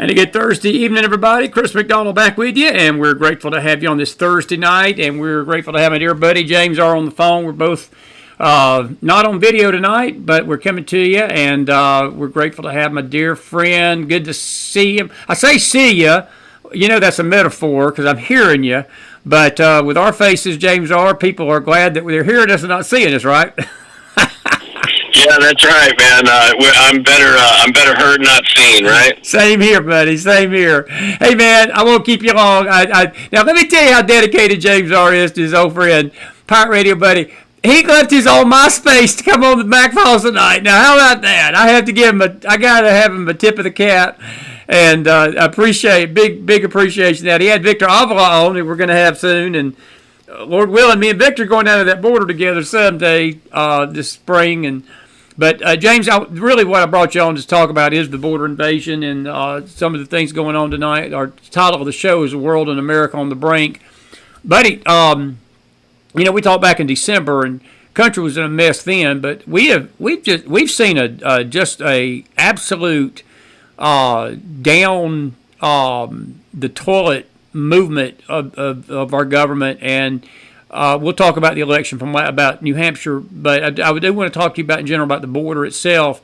And a good Thursday evening, everybody. Chris McDonald back with you, and we're grateful to have you on this Thursday night, and we're grateful to have my dear buddy James R. on the phone. We're both not on video tonight, but we're coming to you, and we're grateful to have my dear friend. Good to see him. I say see you. You know that's a metaphor because I'm hearing you, but with our faces, James R., people are glad that they're hearing us and not seeing us, right? Yeah, that's right, man. I'm better heard, not seen, right? Same here, buddy. Same here. Hey, man, I won't keep you long. Now, let me tell you how dedicated James R. is to his old friend, Pirate Radio buddy. He left his old MySpace to come on the McFiles tonight. Now, how about that? I have to give him I gotta have him a tip of the cap, and appreciate big appreciation that he had Victor Avila on that we're gonna have soon, and Lord willing, me and Victor going down to that border together someday this spring. But James, really what I brought you on to talk about is the border invasion and some of the things going on tonight. Our title of the show is "The World and America on the Brink." Buddy, we talked back in December and country was in a mess then, but we've seen a absolute down the toilet movement of our government, and we'll talk about the election about New Hampshire, but I do want to talk to you about in general about the border itself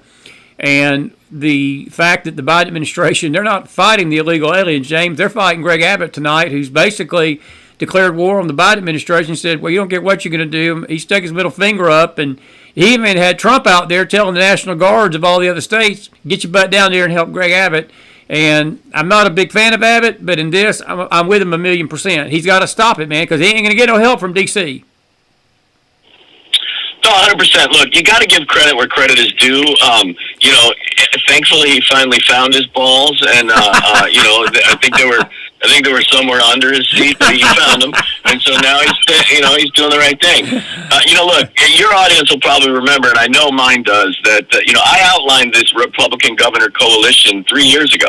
and the fact that the Biden administration, they're not fighting the illegal aliens, James. They're fighting Greg Abbott tonight, who's basically declared war on the Biden administration, said, well, you don't get what you're going to do. He stuck his middle finger up, and he even had Trump out there telling the National Guards of all the other states, get your butt down there and help Greg Abbott. And I'm not a big fan of Abbott, but in this, I'm with him 1,000,000%. He's got to stop it, man, because he ain't going to get no help from D.C. No, 100%. Look, you got to give credit where credit is due. Thankfully he finally found his balls, and I think they were somewhere under his seat, but he found them, and so now he's doing the right thing. Look, your audience will probably remember, and I know mine does, that I outlined this Republican governor coalition 3 years ago.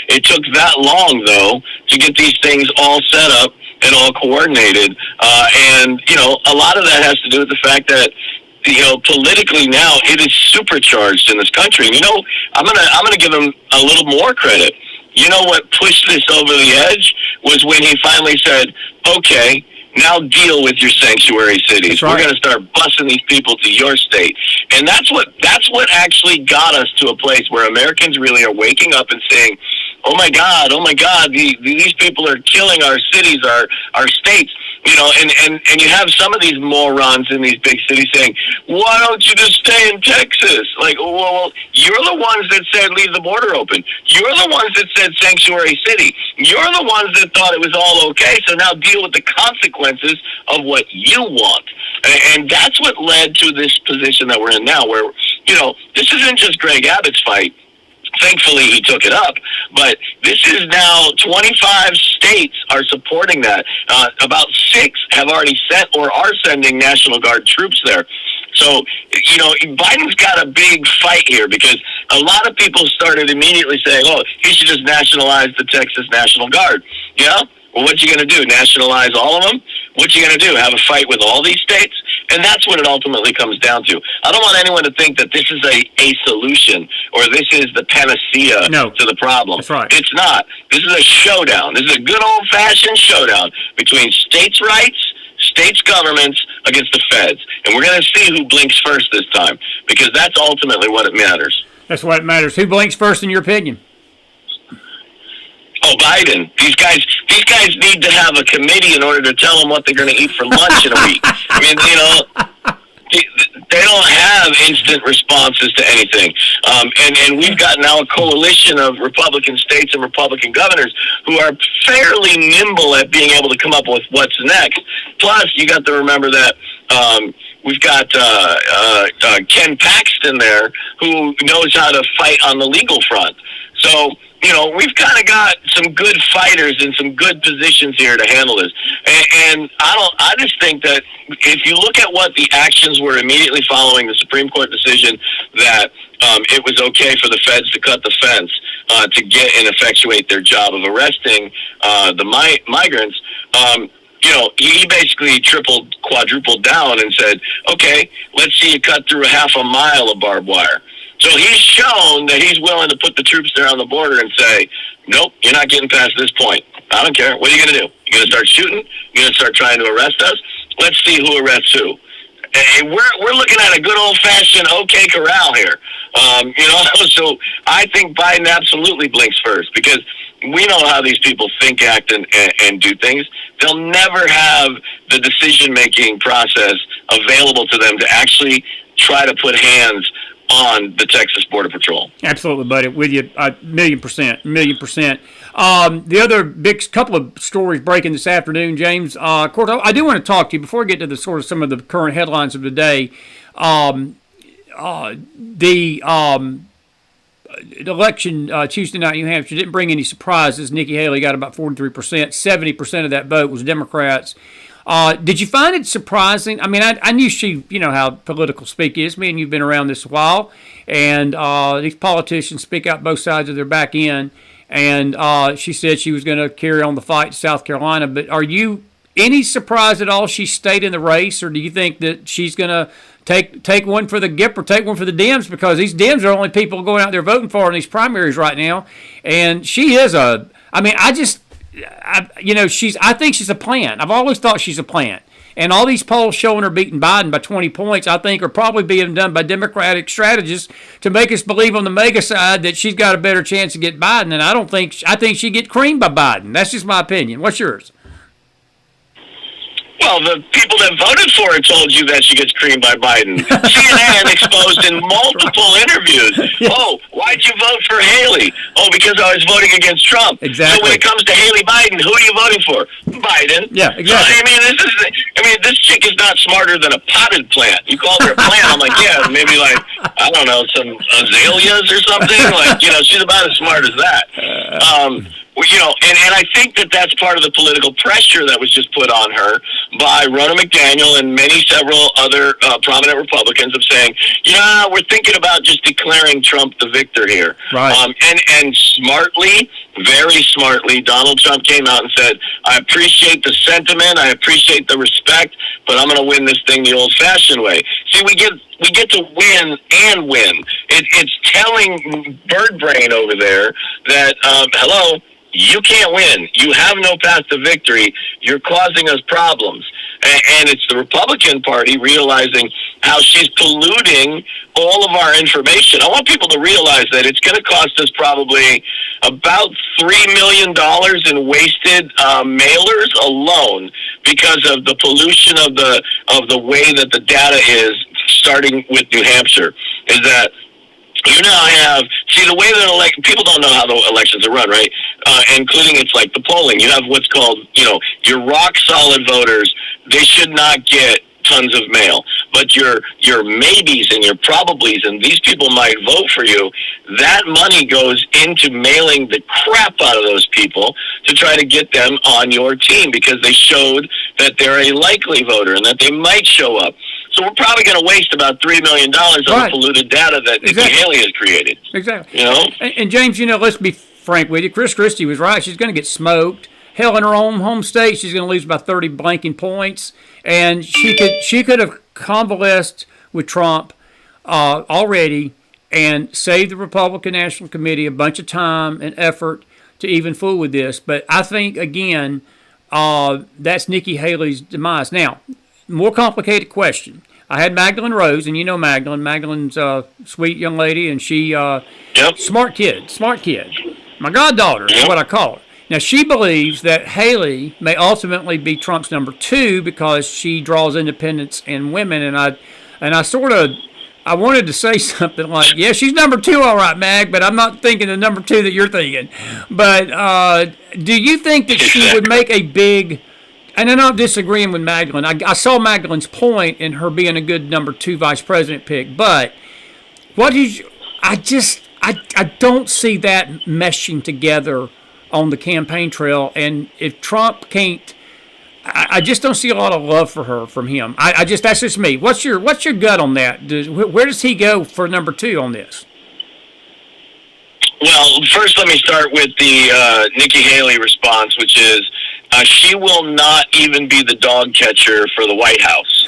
It took that long, though, to get these things all set up and all coordinated, and a lot of that has to do with the fact that politically now it is supercharged in this country. And I'm gonna give him a little more credit. You know what pushed this over the edge was when he finally said, okay, now deal with your sanctuary cities. Right. We're going to start busing these people to your state. And that's what actually got us to a place where Americans really are waking up and saying, oh my God, these people are killing our cities, our states. And you have some of these morons in these big cities saying, why don't you just stay in Texas? Like, well, you're the ones that said leave the border open. You're the ones that said sanctuary city. You're the ones that thought it was all okay, so now deal with the consequences of what you want. And that's what led to this position that we're in now, where, this isn't just Greg Abbott's fight. Thankfully, he took it up, but this is now 25 states are supporting that. About 6 have already sent or are sending National Guard troops there. So, Biden's got a big fight here because a lot of people started immediately saying, oh, he should just nationalize the Texas National Guard. Well, what you going to do? Nationalize all of them? What you going to do? Have a fight with all these states? And that's what it ultimately comes down to. I don't want anyone to think that this is a solution or this is the panacea to the problem. That's right. It's not. This is a showdown. This is a good old-fashioned showdown between states' rights, states' governments against the feds. And we're going to see who blinks first this time because that's ultimately what it matters. That's what matters. Who blinks first in your opinion? Oh, Biden. These guys need to have a committee in order to tell them what they're going to eat for lunch in a week. I mean, they don't have instant responses to anything. And we've got now a coalition of Republican states and Republican governors who are fairly nimble at being able to come up with what's next. Plus, you got to remember that we've got Ken Paxton there who knows how to fight on the legal front. So, we've kind of got some good fighters in some good positions here to handle this. And I just think that if you look at what the actions were immediately following the Supreme Court decision that it was okay for the feds to cut the fence to get and effectuate their job of arresting the migrants, he basically quadrupled down and said, okay, let's see you cut through a half a mile of barbed wire. So he's shown that he's willing to put the troops there on the border and say, nope, you're not getting past this point. I don't care. What are you going to do? You're going to start shooting? You're going to start trying to arrest us? Let's see who arrests who. Hey, we're looking at a good old-fashioned OK Corral here. So I think Biden absolutely blinks first, because we know how these people think, act, and do things. They'll never have the decision-making process available to them to actually try to put hands on the Texas Border Patrol. Absolutely, buddy. With you, 1,000,000%. The other big couple of stories breaking this afternoon, James. Of course, I do want to talk to you before we get to the sort of some of the current headlines of the day. The election Tuesday night in New Hampshire didn't bring any surprises. Nikki Haley got about 43%. 70% of that vote was Democrats. Did you find it surprising? I mean, I knew she, you know how political speak is. Me and you've been around this a while, and these politicians speak out both sides of their back end. And she said she was going to carry on the fight in South Carolina. But are you any surprise at all she stayed in the race, or do you think that she's going to take one for the GIP or take one for the Dems? Because these Dems are the only people going out there voting for in these primaries right now. And she is I think she's a plant. I've always thought she's a plant. And all these polls showing her beating Biden by 20 points, I think, are probably being done by Democratic strategists to make us believe on the mega side that she's got a better chance to get Biden. And I think she'd get creamed by Biden. That's just my opinion. What's yours? Well, the people that voted for her told you that she gets creamed by Biden. CNN exposed in multiple interviews. Yes. Oh, why'd you vote for Haley? Oh, because I was voting against Trump. Exactly. So when it comes to Haley Biden, who are you voting for? Biden. Yeah, exactly. So, this chick is not smarter than a potted plant. You called her a plant. I'm like, yeah, maybe like, I don't know, some azaleas or something. Like, she's about as smart as that. And I think that that's part of the political pressure that was just put on her by Ronna McDaniel and several other prominent Republicans of saying, we're thinking about just declaring Trump the victor here. Right. And smartly, very smartly, Donald Trump came out and said, I appreciate the sentiment, I appreciate the respect, but I'm going to win this thing the old-fashioned way. See, we get to win and win. It's telling Bird Brain over there that, hello, you can't win. You have no path to victory. You're causing us problems. And it's the Republican Party realizing how she's polluting all of our information. I want people to realize that it's going to cost us probably about $3 million in wasted mailers alone because of the pollution of the way that the data is, starting with New Hampshire, is that you now have, the way that people don't know how the elections are run, right? Including it's like the polling. You have what's called, your rock solid voters. They should not get tons of mail, but your maybes and your probablys, and these people might vote for you. That money goes into mailing the crap out of those people to try to get them on your team because they showed that they're a likely voter and that they might show up. So we're probably going to waste about $3 million on the polluted data that Nikki Haley has created. Exactly. And James, let's be frank with you. Chris Christie was right. She's going to get smoked. Hell, in her own home state, she's going to lose by 30 blanking points. And she could have convalesced with Trump already and saved the Republican National Committee a bunch of time and effort to even fool with this. But I think, again, that's Nikki Haley's demise. Now, more complicated question. I had Magdalene Rose, and you know Magdalene. Magdalene's a sweet young lady, and she smart kid. My goddaughter is what I call her. Now, she believes that Haley may ultimately be Trump's number 2 because she draws independents and women, and I wanted to say something like, yeah, she's number 2, all right, Mag, but I'm not thinking the number 2 that you're thinking. But do you think that she would make a big... And I'm not disagreeing with Magdalene. I saw Magdalene's point in her being a good number 2 vice president pick, but I don't see that meshing together on the campaign trail. And if Trump can't, I just don't see a lot of love for her from him. That's just me. What's your gut on that? Where does he go for number 2 on this? Well, first let me start with the Nikki Haley response, which is she will not even be the dog catcher for the White House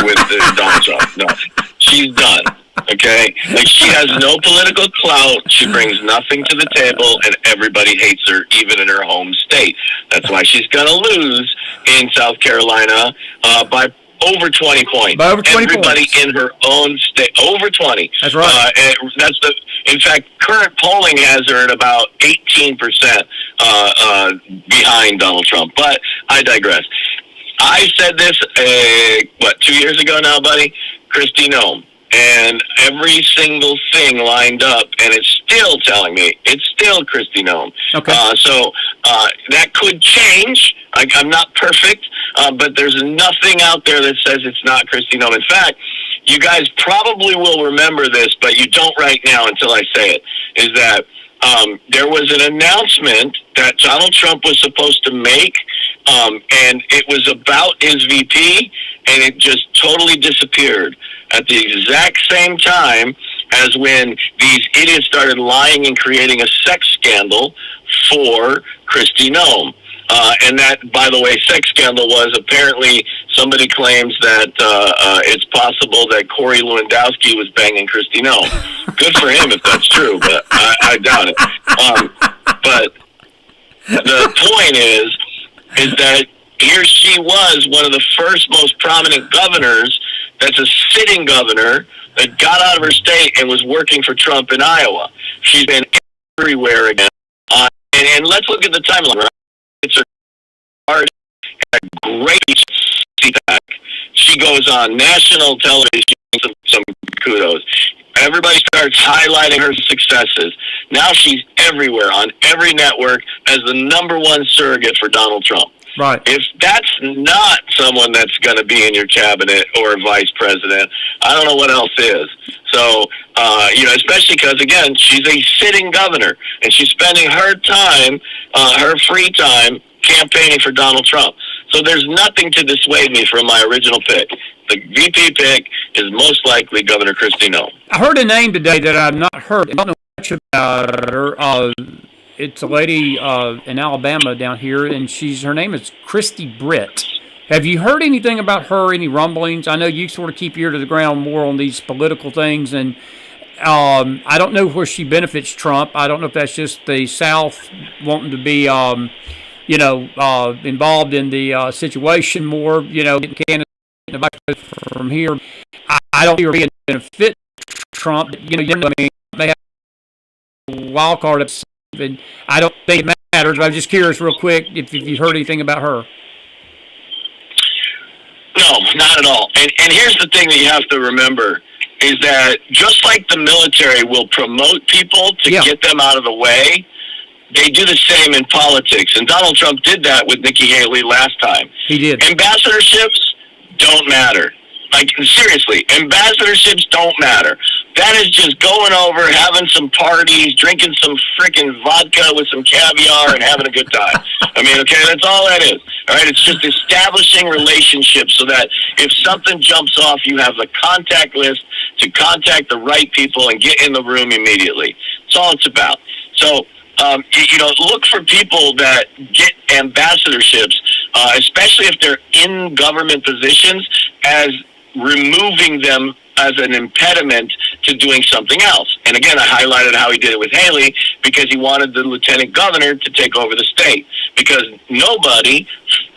with Donald Trump. No, she's done. Okay? Like, she has no political clout. She brings nothing to the table, and everybody hates her, even in her home state. That's why she's going to lose in South Carolina by over 20 points. By over 20 Everybody points. in her own state, over 20. That's right. In fact, current polling has her at about 18% behind Donald Trump. But I digress. I said this, 2 years ago now, buddy? Kristi Noem. And every single thing lined up, and it's still telling me it's still Kristi Noem. Okay. So that could change. I'm not perfect, but there's nothing out there that says it's not Kristi Noem. In fact, you guys probably will remember this, but you don't right now until I say it, is that there was an announcement that Donald Trump was supposed to make, and it was about his VP, and it just totally disappeared at the exact same time as when these idiots started lying and creating a sex scandal for Kristi Noem. And that, by the way, sex scandal was apparently somebody claims that it's possible that Corey Lewandowski was banging Kristi Noem. Good for him if that's true, but I doubt it. But the point is that here she was, one of the first most prominent governors that's a sitting governor that got out of her state and was working for Trump in Iowa. She's been everywhere again. And let's look at the timeline, right? It's a great feedback. She goes on national television, some kudos. Everybody starts highlighting her successes. Now she's everywhere on every network as the #1 surrogate for Donald Trump. Right. If that's not someone that's going to be in your cabinet or vice president, I don't know what else is. So, especially because, again, she's a sitting governor, and she's spending her time, her free time, campaigning for Donald Trump. So there's nothing to dissuade me from my original pick. The VP pick is most likely Governor Kristi Noem. I heard a name today that I've not heard. I don't know much about her. It's a lady in Alabama down here, and her name is Christy Britt. Have you heard anything about her, any rumblings? I know you sort of keep your ear to the ground more on these political things, and I don't know where she benefits Trump. I don't know if that's just the South wanting to be, involved in the situation more, getting candidates from here. I don't see her being a benefit Trump. They have a wild card up. And I don't think it matters, but I'm just curious real quick if you've heard anything about her. No, not at all. And here's the thing that you have to remember is that just like the military will promote people to get them out of the way, they do the same in politics. And Donald Trump did that with Nikki Haley last time. He did. Ambassadorships don't matter. Like, seriously, ambassadorships don't matter. That is just going over, having some parties, drinking some freaking vodka with some caviar and having a good time. I mean, okay, that's all that is. All right, it's just establishing relationships so that if something jumps off, you have the contact list to contact the right people and get in the room immediately. That's all it's about. So, look for people that get ambassadorships, especially if they're in government positions, as removing them as an impediment to doing something else. And again, I highlighted how he did it with Haley because he wanted the lieutenant governor to take over the state because nobody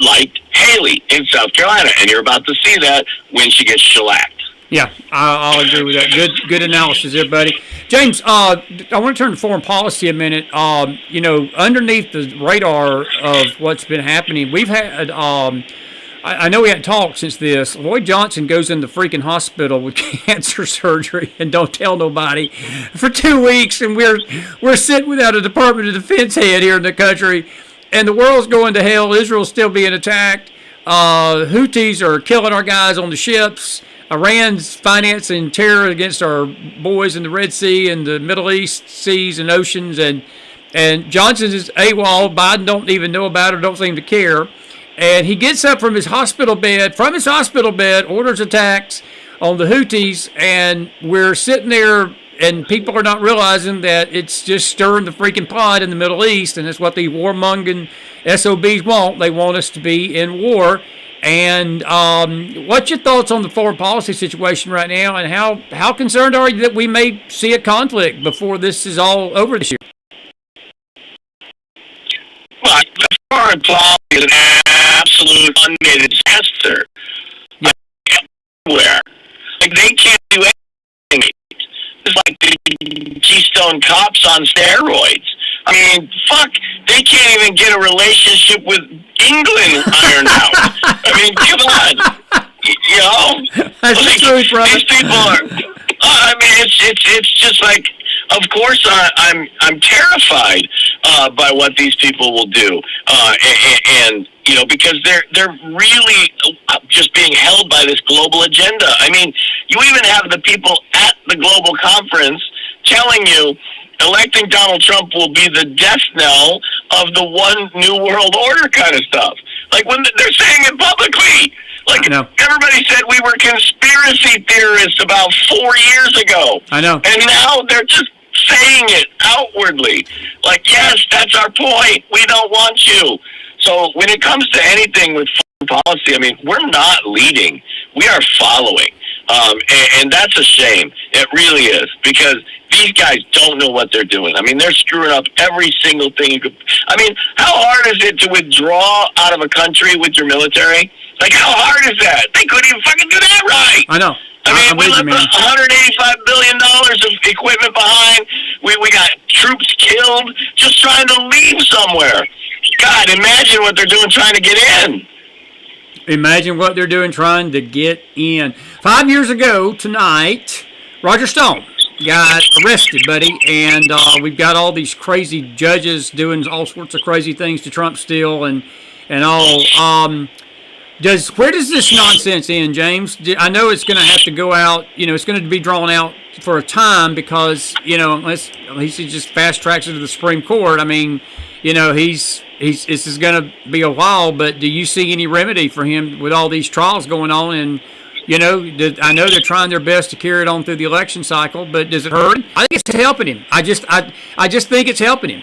liked Haley in South Carolina. And you're about to see that when she gets shellacked. Yeah, I'll agree with that. Good analysis there, buddy. James, I want to turn to foreign policy a minute. Underneath the radar of what's been happening, we've had I know we hadn't talked since this. Lloyd Johnson goes into freaking hospital with cancer surgery and don't tell nobody for 2 weeks, and we're sitting without a Department of Defense head here in the country, and the world's going to hell. Israel's still being attacked. Houthis are killing our guys on the ships. Iran's financing terror against our boys in the Red Sea and the Middle East seas and oceans, and Johnson is AWOL. Biden don't even know about it, don't seem to care. And he gets up from his hospital bed, orders attacks on the Houthis, and we're sitting there, and people are not realizing that it's just stirring the freaking pot in the Middle East, and it's what the warmongering SOBs want. They want us to be in war, And what's your thoughts on the foreign policy situation right now, and how concerned are you that we may see a conflict before this is all over this year? Well, the foreign policy is an absolute unmitigated disaster. Everywhere. Like, they can't do anything. It's like the Keystone Cops on steroids. I mean, fuck, they can't even get a relationship with England ironed out. I mean, come on. You know? That's like, true, brother. These people are, I mean, it's just like, of course I'm terrified by what these people will do. And you know, because they're really just being held by this global agenda. I mean, you even have the people at the global conference telling you electing Donald Trump will be the death knell of the one new world order kind of stuff. Like, when they're saying it publicly. Like, everybody said we were conspiracy theorists about 4 years ago. I know. And now they're just saying it outwardly. Like, yes, that's our point. We don't want you. So when it comes to anything with foreign policy, I mean, we're not leading. We are following. And that's a shame. It really is. Because these guys don't know what they're doing. I mean, they're screwing up every single thing you could. I mean, how hard is it to withdraw out of a country with your military? Like, how hard is that? They couldn't even fucking do that right. I know. I mean, we left $185 billion of equipment behind. We got troops killed just trying to leave somewhere. God, imagine what they're doing trying to get in. Imagine what they're doing trying to get in. 5 years ago tonight, Roger Stone got arrested, buddy, and we've got all these crazy judges doing all sorts of crazy things to Trump still, and all. Where does this nonsense end, James? I know it's going to have to go out. You know, it's going to be drawn out for a time because, you know, unless he just fast tracks it to the Supreme Court. I mean, you know, this is going to be a while. But do you see any remedy for him with all these trials going on? And you know, I know they're trying their best to carry it on through the election cycle, but does it hurt him? I think it's helping him. I just think it's helping him.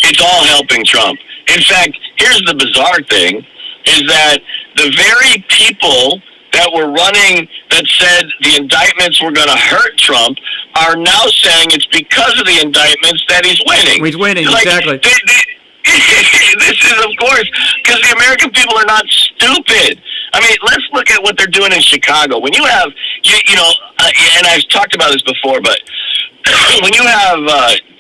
It's all helping Trump. In fact, here's the bizarre thing, is that the very people that were running that said the indictments were going to hurt Trump are now saying it's because of the indictments that he's winning. He's winning, like, exactly. This is, of course, because the American people are not stupid. I mean, let's look at what they're doing in Chicago. When you have, you know, and I've talked about this before, but when you have,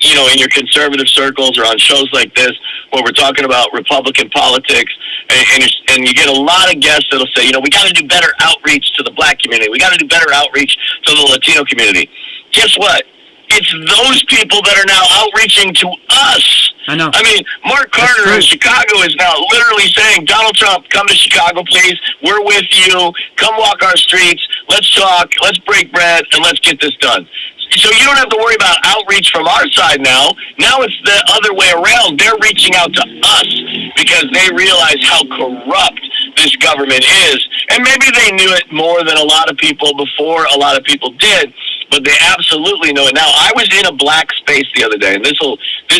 you know, in your conservative circles or on shows like this, where we're talking about Republican politics, and you get a lot of guests that'll say, you know, we got to do better outreach to the black community. We got to do better outreach to the Latino community. Guess what? It's those people that are now outreaching to us. I know. I mean, Mark Carter in Chicago is now literally saying, Donald Trump, come to Chicago, please. We're with you. Come walk our streets. Let's talk. Let's break bread, and let's get this done. So you don't have to worry about outreach from our side now. Now it's the other way around. They're reaching out to us because they realize how corrupt this government is. And maybe they knew it more than a lot of people before a lot of people did, but they absolutely know it now. I was in a black space the other day, and this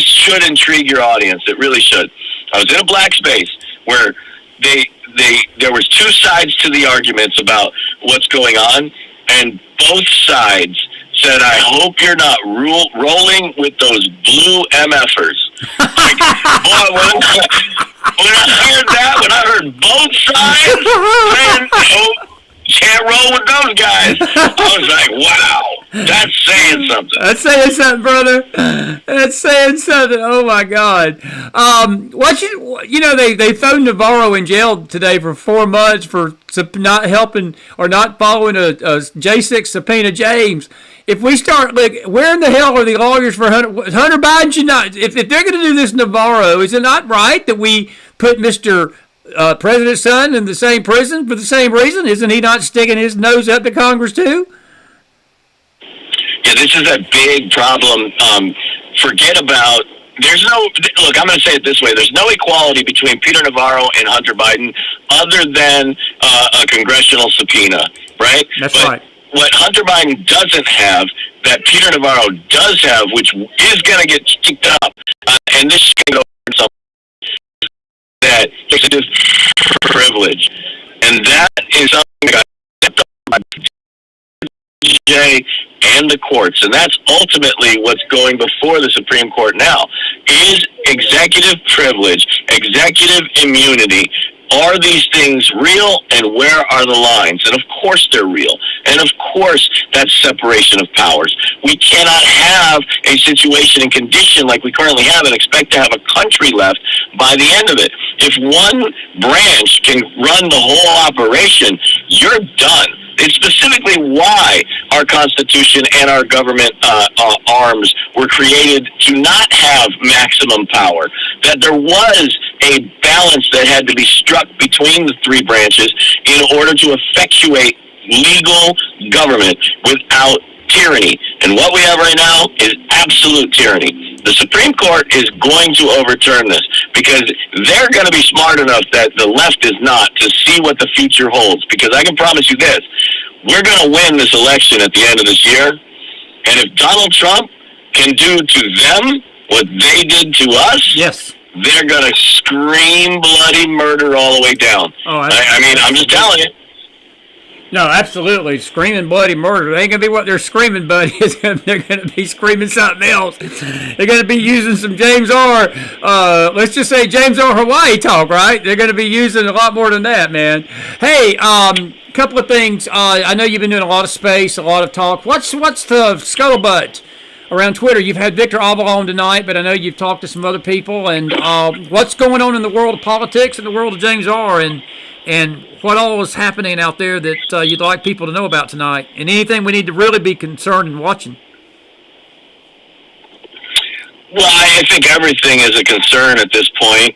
should intrigue your audience. It really should. I was in a black space where there was two sides to the arguments about what's going on, and both sides said, I hope you're not rolling with those blue MFers. Like, boy, when I heard that, when I heard both sides, man, can't roll with those guys. I was like, wow, that's saying something. That's saying something, brother. That's saying something. Oh my God. You know, they thrown Navarro in jail today for 4 months for not helping or not following a J6 subpoena. James, if we start, like, where in the hell are the lawyers for Hunter Biden? Should not. If they're going to do this Navarro, is it not right that we put Mr. President's son in the same prison for the same reason? Isn't he not sticking his nose up to Congress too? Yeah, this is a big problem. Forget about, look, I'm going to say it this way. There's no equality between Peter Navarro and Hunter Biden other than a congressional subpoena, right? That's right. What Hunter Biden doesn't have, that Peter Navarro does have, which is going to get kicked up, and this is going to go over something that that executive privilege. And that is something that got stepped up by DJ and the courts. And that's ultimately what's going before the Supreme Court now, is executive privilege, executive immunity. Are these things real, and where are the lines? And of course they're real. And of course that's separation of powers. We cannot have a situation and condition like we currently have and expect to have a country left by the end of it. If one branch can run the whole operation, you're done. It's specifically why our Constitution and our government arms were created to not have maximum power, that there was a balance that had to be struck between the three branches in order to effectuate legal government without tyranny. And what we have right now is absolute tyranny. The Supreme Court is going to overturn this because they're going to be smart enough that the left is not, to see what the future holds. Because I can promise you this, we're going to win this election at the end of this year. And if Donald Trump can do to them what they did to us, yes, they're going to scream bloody murder all the way down. Oh, I mean, I'm just telling you. No, absolutely. Screaming bloody murder. It ain't going to be what they're screaming, buddy. They're going to be screaming something else. They're going to be using some James R. Let's just say James R. Hawaii talk, right? They're going to be using a lot more than that, man. Hey, couple of things. I know you've been doing a lot of space, a lot of talk. What's the scuttlebutt around Twitter? You've had Victor Avalon tonight, but I know you've talked to some other people. And what's going on in the world of politics and the world of James R. and what all is happening out there that you'd like people to know about tonight, and anything we need to really be concerned and watching? Well, I think everything is a concern at this point.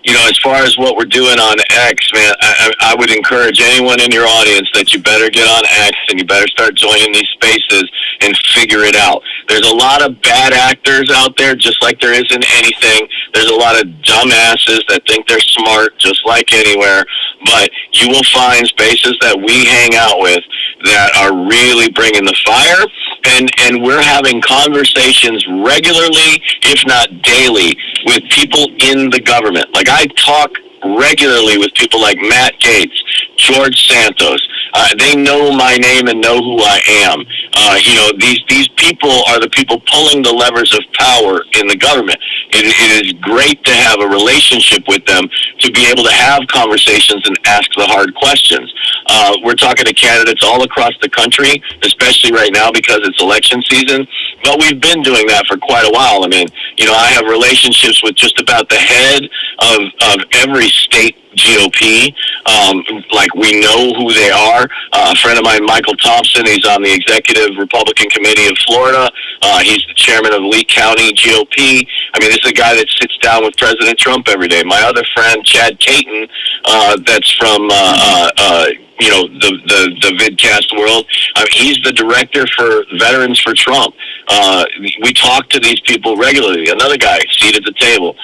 You know, as far as what we're doing on X, man, I would encourage anyone in your audience that you better get on X and you better start joining these spaces and figure it out. There's a lot of bad actors out there, just like there is in anything. There's a lot of dumbasses that think they're smart, just like anywhere. But you will find spaces that we hang out with that are really bringing the fire. And we're having conversations regularly, if not daily, with people in the government. Like, I talk regularly with people like Matt Gaetz, George Santos. They know my name and know who I am. You know, these people are the people pulling the levers of power in the government. It is great to have a relationship with them, to be able to have conversations and ask the hard questions. We're talking to candidates all across the country, especially right now because it's election season. But we've been doing that for quite a while. I mean, you know, I have relationships with just about the head of every state GOP. Like, we know who they are. A friend of mine, Michael Thompson, he's on the executive Republican committee of Florida. He's the chairman of Lee County GOP. I mean, this is a guy that sits down with President Trump every day. My other friend, Chad Caton, that's from you know, the vidcast world. He's the director for Veterans for Trump. We talk to these people regularly. Another guy, seat at the table.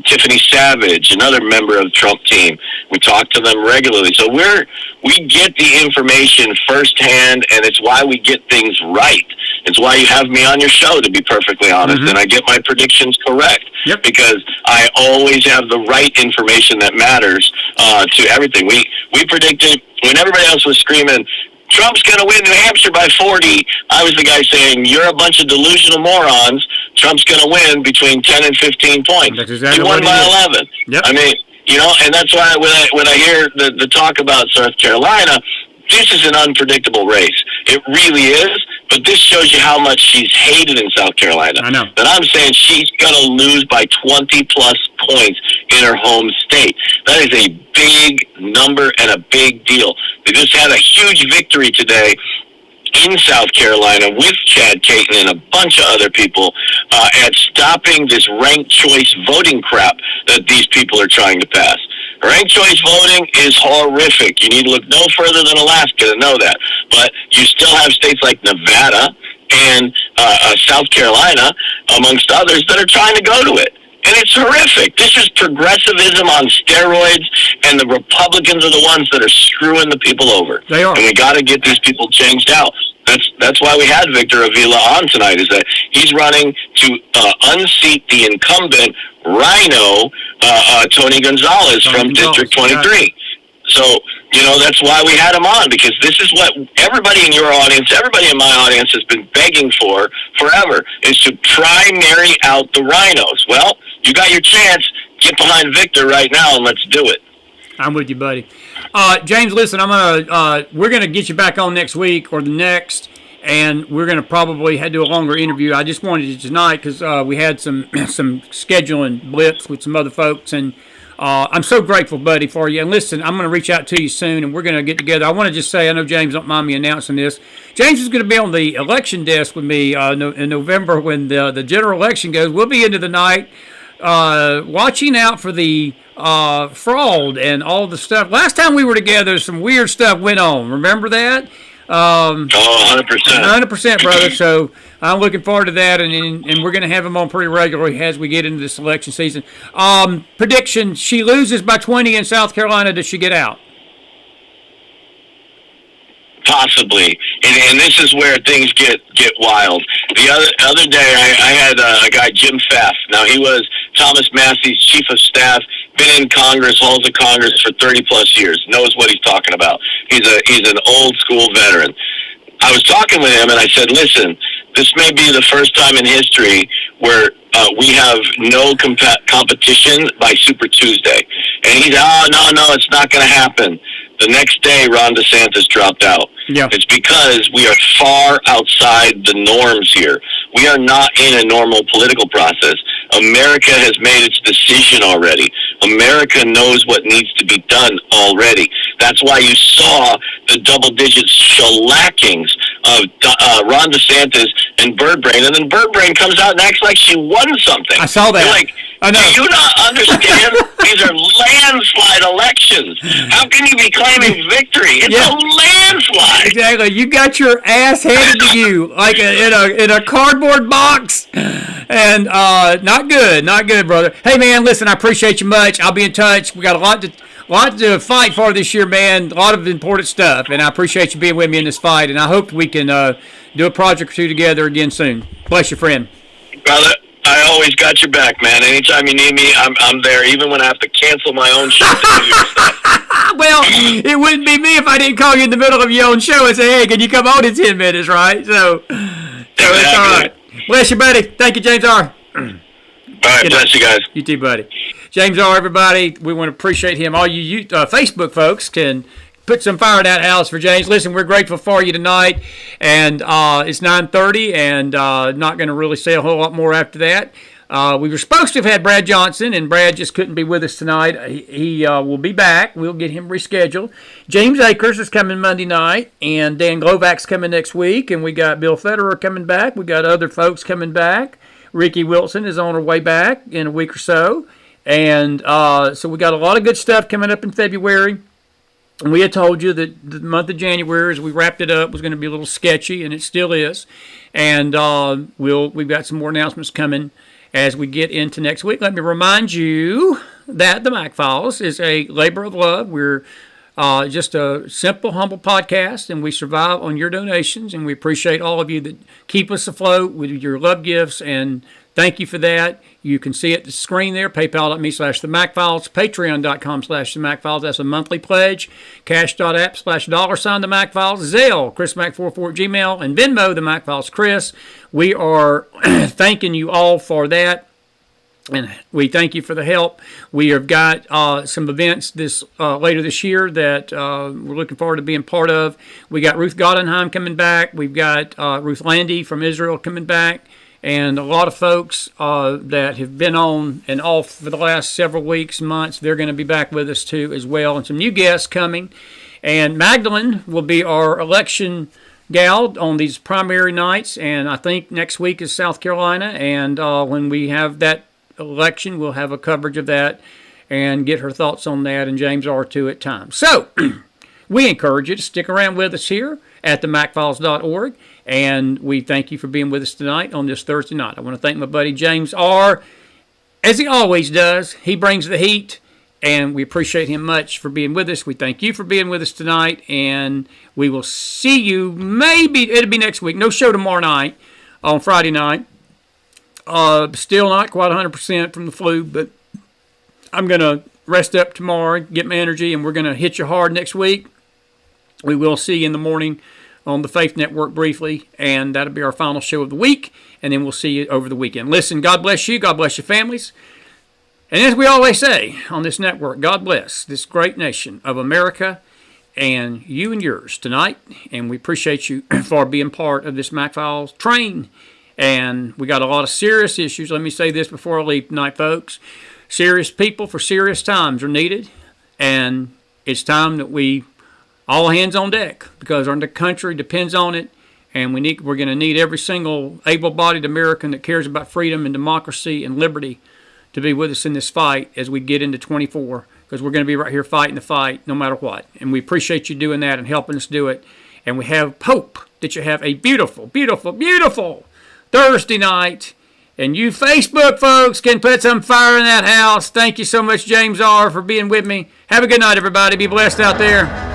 Tiffany Savage, another member of the Trump team. We talk to them regularly. So we get the information firsthand, and it's why we get things right. It's why you have me on your show, to be perfectly honest, and I get my predictions correct. Yep. Because I always have the right information that matters to everything. We predicted, when everybody else was screaming, Trump's going to win New Hampshire by 40, I was the guy saying, you're a bunch of delusional morons. Trump's going to win between 10 and 15 points. That's exactly he won by 11. Yep. I mean, you know, and that's why when I hear the talk about South Carolina, this is an unpredictable race. It really is. But this shows you how much she's hated in South Carolina. I know. That I'm saying she's going to lose by 20-plus points in her home state. That is a big number and a big deal. They just had a huge victory today in South Carolina with Chad Caton and a bunch of other people at stopping this ranked choice voting crap that these people are trying to pass. Ranked choice voting is horrific. You need to look no further than Alaska to know that. But you still have states like Nevada and South Carolina, amongst others, that are trying to go to it. And it's horrific. This is progressivism on steroids, and the Republicans are the ones that are screwing the people over. They are. And we got to get these people changed out. That's why we had Victor Avila on tonight, is that he's running to unseat the incumbent Rhino Tony Gonzalez from District 23. So, that's why we had him on, because this is what everybody in your audience, everybody in my audience has been begging for forever, is to primary out the rhinos. Well, you got your chance. Get behind Victor right now and let's do it. I'm with you, buddy. James, listen, we're gonna get you back on next week or the next, and we're gonna probably do a longer interview. I just wanted you tonight because we had some scheduling blips with some other folks, and I'm so grateful, buddy, for you. And listen, I'm gonna reach out to you soon, and we're gonna get together. I want to just say, I know James don't mind me announcing this. James is gonna be on the election desk with me in November when the general election goes. We'll be into the night. Watching out for the fraud and all the stuff. Last time we were together, some weird stuff went on. Remember that? 100%. 100%, brother. So I'm looking forward to that, and we're going to have him on pretty regularly as we get into this election season. Prediction, she loses by 20 in South Carolina. Does she get out? Possibly, and this is where things get wild. The other day, I had a guy, Jim Pfaff. Now, he was Thomas Massey's chief of staff, been in Congress, halls of Congress for 30-plus years, knows what he's talking about. He's an old-school veteran. I was talking with him, and I said, listen, this may be the first time in history where we have no competition by Super Tuesday. And he's, no, it's not going to happen. The next day, Ron DeSantis dropped out. Yeah. It's because we are far outside the norms here. We are not in a normal political process. America has made its decision already. America knows what needs to be done already. That's why you saw the double-digit shellackings of Ron DeSantis and Birdbrain, and then Birdbrain comes out and acts like she won something. I saw that. You're like, I know. do you not understand? These are landslide elections. How can you be claiming victory? It's a landslide. Exactly. You got your ass handed to you like in a cardboard box, and not good, brother. Hey, man, listen, I appreciate you much. I'll be in touch. We got a lot to fight for this year, man. A lot of important stuff, and I appreciate you being with me in this fight. And I hope we can do a project or two together again soon. Bless you, friend. Brother, I always got your back, man. Anytime you need me, I'm there, even when I have to cancel my own show to do your stuff. Well, it wouldn't be me if I didn't call you in the middle of your own show and say, hey, can you come on in 10 minutes, right? So it's all right. Bless you, buddy. Thank you, James R. All right, bless you guys. You too, buddy. James R., everybody, we want to appreciate him. All you Facebook folks can put some fire in that house for James. Listen, we're grateful for you tonight, and it's 9:30, and not going to really say a whole lot more after that. We were supposed to have had Brad Johnson, and Brad just couldn't be with us tonight. He will be back. We'll get him rescheduled. James Akers is coming Monday night, and Dan Glovach's coming next week, and we got Bill Federer coming back. We got other folks coming back. Ricky Wilson is on her way back in a week or so. And so we got a lot of good stuff coming up in February. And we had told you that the month of January, as we wrapped it up, was going to be a little sketchy, and it still is. And we've got some more announcements coming as we get into next week. Let me remind you that the McFiles is a labor of love. We're just a simple, humble podcast, and we survive on your donations, and we appreciate all of you that keep us afloat with your love gifts, and thank you for that. You can see it the screen there, paypal.me/themcfiles, patreon.com/themcfiles. That's a monthly pledge. Cash.App /$themcfiles, Zelle, ChrisMac44 at Gmail, and Venmo, themcfileschris. We are thanking you all for that. And we thank you for the help. We have got some events later this year that we're looking forward to being part of. We got Ruth Gottenheim coming back. We've got Ruth Landy from Israel coming back. And a lot of folks that have been on and off for the last several weeks, months, they're going to be back with us too as well. And some new guests coming. And Magdalene will be our election gal on these primary nights. And I think next week is South Carolina. And when we have that election, we'll have a coverage of that and get her thoughts on that, and James R. too at times. So we encourage you to stick around with us here at themcfiles.org, and we thank you for being with us tonight on this Thursday night. I want to thank my buddy James R. As he always does. He brings the heat, and we appreciate him much for being with us. We thank you for being with us tonight, and we will see you maybe, it'll be next week. No show tomorrow night on Friday night. Still not quite 100% from the flu, but I'm going to rest up tomorrow, get my energy, and we're going to hit you hard next week. We will see you in the morning on the Faith Network briefly, and that'll be our final show of the week, and then we'll see you over the weekend. Listen, God bless you. God bless your families. And as we always say on this network, God bless this great nation of America and you and yours tonight. And we appreciate you for being part of this McFiles train. And we got a lot of serious issues. Let me say this before I leave tonight, folks. Serious people for serious times are needed. And it's time that we all hands on deck, because our country depends on it. And we're going to need every single able-bodied American that cares about freedom and democracy and liberty to be with us in this fight as we get into 24, because we're going to be right here fighting the fight no matter what. And we appreciate you doing that and helping us do it. And we have hope that you have a beautiful, beautiful, beautiful Thursday night. And you Facebook folks can put some fire in that house. Thank you so much, James R., for being with me. Have a good night, everybody. Be blessed out there.